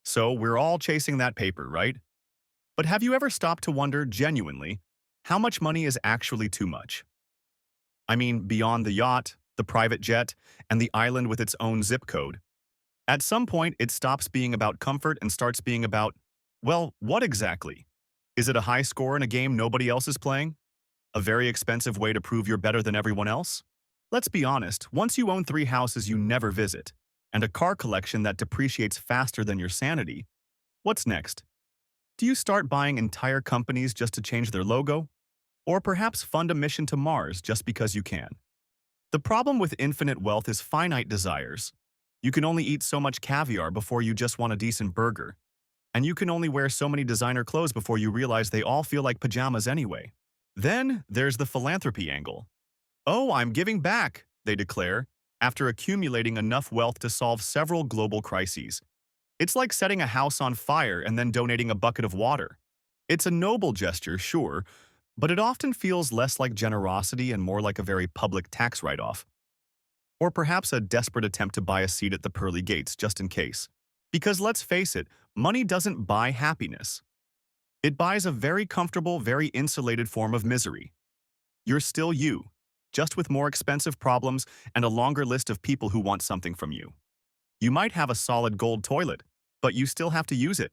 So we're all chasing that paper, right? But have you ever stopped to wonder genuinely how much money is actually too much? I mean, beyond the yacht, the private jet, and the island with its own zip code. At some point, it stops being about comfort and starts being about, well, what exactly? Is it a high score in a game nobody else is playing? A very expensive way to prove you're better than everyone else? Let's be honest, once you own 3 houses you never visit, and a car collection that depreciates faster than your sanity, what's next? Do you start buying entire companies just to change their logo? Or perhaps fund a mission to Mars just because you can? The problem with infinite wealth is finite desires. You can only eat so much caviar before you just want a decent burger. And you can only wear so many designer clothes before you realize they all feel like pajamas anyway. Then there's the philanthropy angle. Oh, I'm giving back, they declare, after accumulating enough wealth to solve several global crises. It's like setting a house on fire and then donating a bucket of water. It's a noble gesture, sure, but it often feels less like generosity and more like a very public tax write-off. Or perhaps a desperate attempt to buy a seat at the pearly gates just in case. Because let's face it, money doesn't buy happiness. It buys a very comfortable, very insulated form of misery. You're still you, just with more expensive problems and a longer list of people who want something from you. You might have a solid gold toilet, but you still have to use it.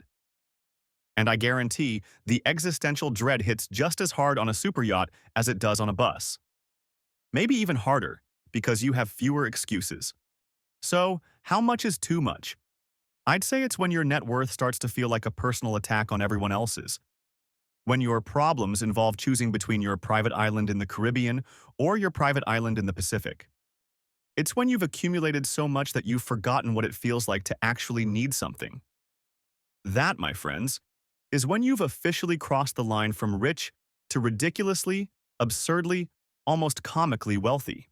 And I guarantee the existential dread hits just as hard on a super yacht as it does on a bus. Maybe even harder, because you have fewer excuses. So, how much is too much? I'd say it's when your net worth starts to feel like a personal attack on everyone else's. When your problems involve choosing between your private island in the Caribbean or your private island in the Pacific. It's when you've accumulated so much that you've forgotten what it feels like to actually need something. That, my friends, is when you've officially crossed the line from rich to ridiculously, absurdly, almost comically wealthy.